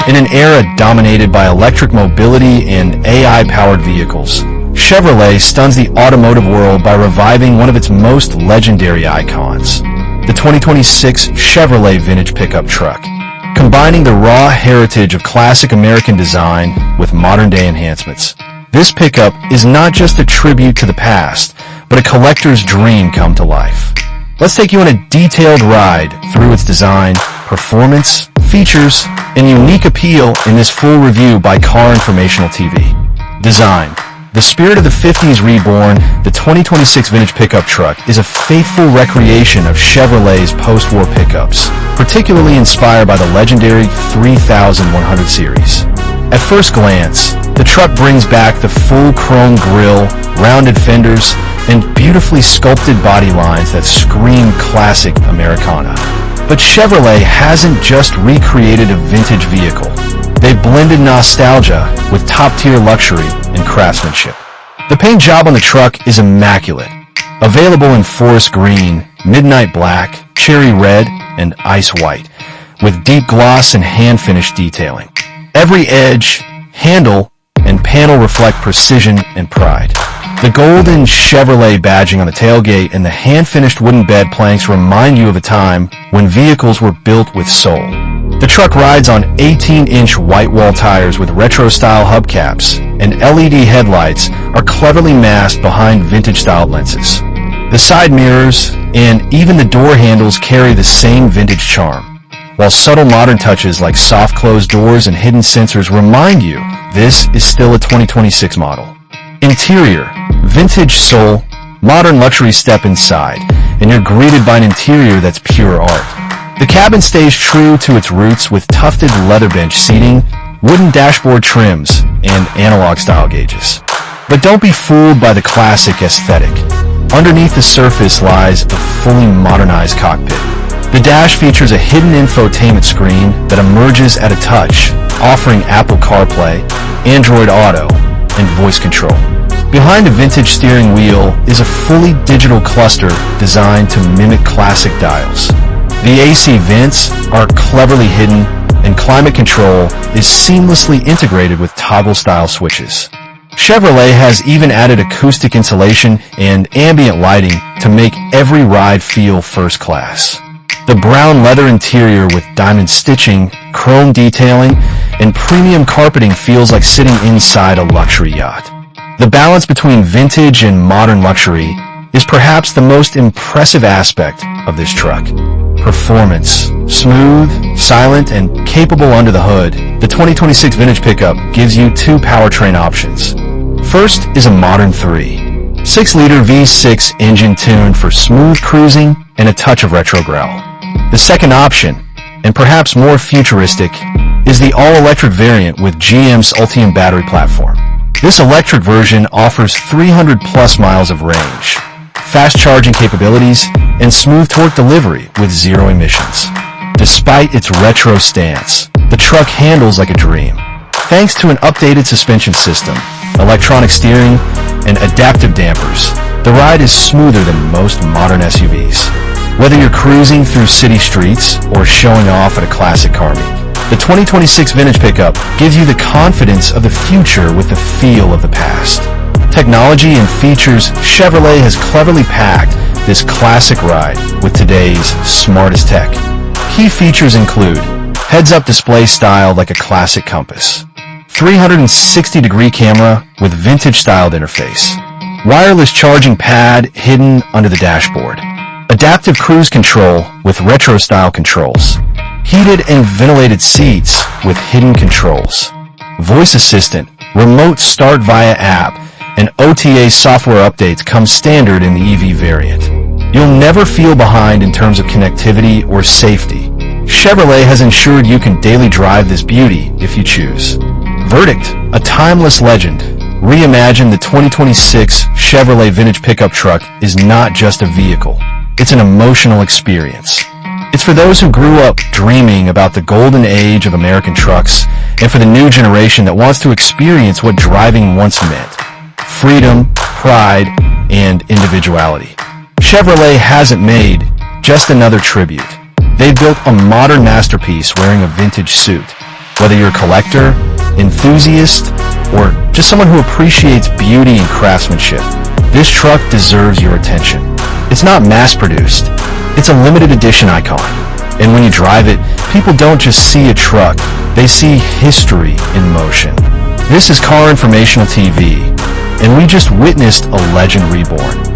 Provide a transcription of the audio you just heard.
In an era dominated by electric mobility and AI-powered vehicles, ChevRoLeT stuns the automotive world by reviving one of its most legendary icons, the 2026 ChevRoLeT vintage pickup truck. Combining the raw heritage of classic American design with modern-day enhancements, this pickup is not just a tribute to the past, but a collector's dream come to life. Let's take you on a detailed ride through its design, performance, features, and unique appeal in this full review by Car Informational TV. Design. The spirit of the 50s reborn, the 2026 vintage pickup truck is a faithful recreation of ChevRoLeT's post-war pickups, particularly inspired by the legendary 3100 series. At first glance, the truck brings back the full chrome grille, rounded fenders, and beautifully sculpted body lines that scream classic Americana. But ChevRoLeT hasn't just recreated a vintage vehicle. They blended nostalgia with top-tier luxury and craftsmanship. The paint job on the truck is immaculate. Available in forest green, midnight black, cherry red, and ice white, with deep gloss and hand-finished detailing. Every edge, handle, and panel reflect precision and pride. The golden ChevRoLeT badging on the tailgate and the hand-finished wooden bed planks remind you of a time when vehicles were built with soul. The truck rides on 18-inch white wall tires with retro-style hubcaps, and LED headlights are cleverly masked behind vintage-styled lenses. The side mirrors and even the door handles carry the same vintage charm, while subtle modern touches like soft closed doors and hidden sensors remind you this is still a 2026 model. Interior. Vintage soul, modern luxury step inside, and you're greeted by an interior that's pure art. The cabin stays true to its roots with tufted leather bench seating, wooden dashboard trims, and analog-style gauges. But don't be fooled by the classic aesthetic. Underneath the surface lies a fully modernized cockpit. The dash features a hidden infotainment screen that emerges at a touch, offering Apple CarPlay, Android Auto, and voice control. Behind the vintage steering wheel is a fully digital cluster designed to mimic classic dials. The AC vents are cleverly hidden, and climate control is seamlessly integrated with toggle-style switches. ChevRoLeT has even added acoustic insulation and ambient lighting to make every ride feel first class. The brown leather interior with diamond stitching, chrome detailing, and premium carpeting feels like sitting inside a luxury yacht. The balance between vintage and modern luxury is perhaps the most impressive aspect of this truck. Performance. Smooth, silent, and capable under the hood, the 2026 vintage pickup gives you two powertrain options. First is a MoDerN 3, 6-liter V6 engine tuned for smooth cruising and a touch of retro growl. The second option, and perhaps more futuristic, is the all-electric variant with GM's Ultium battery platform. This electric version offers 300+ miles of range, fast charging capabilities, and smooth torque delivery with zero emissions. Despite its retro stance, the truck handles like a dream. Thanks to an updated suspension system, electronic steering, and adaptive dampers, the ride is smoother than most modern SUVs. Whether you're cruising through city streets or showing off at a classic car meet, the 2026 vintage pickup gives you the confidence of the future with the feel of the past. Technology and features, ChevRoLeT has cleverly packed this classic ride with today's smartest tech. Key features include heads-up display styled like a classic compass, 360-degree camera with vintage-styled interface, wireless charging pad hidden under the dashboard, adaptive cruise control with retro-style controls, heated and ventilated seats with hidden controls, voice assistant, remote start via app, and OTA software updates come standard in the EV variant. You'll never feel behind in terms of connectivity or safety. ChevRoLeT has ensured you can daily drive this beauty if you choose. Verdict: a timeless legend. Reimagine the 2026 ChevRoLeT vintage pickup truck is not just a vehicle. It's an emotional experience. It's for those who grew up dreaming about the golden age of American trucks, and for the new generation that wants to experience what driving once meant: freedom, pride, and individuality. ChevRoLeT hasn't made just another tribute. They built a modern masterpiece wearing a vintage suit. Whether you're a collector, enthusiast, or just someone who appreciates beauty and craftsmanship, this truck deserves your attention. It's not mass-produced. It's a limited edition icon. And when you drive it, people don't just see a truck, they see history in motion. This is Car Informational TV, and we just witnessed a legend reborn.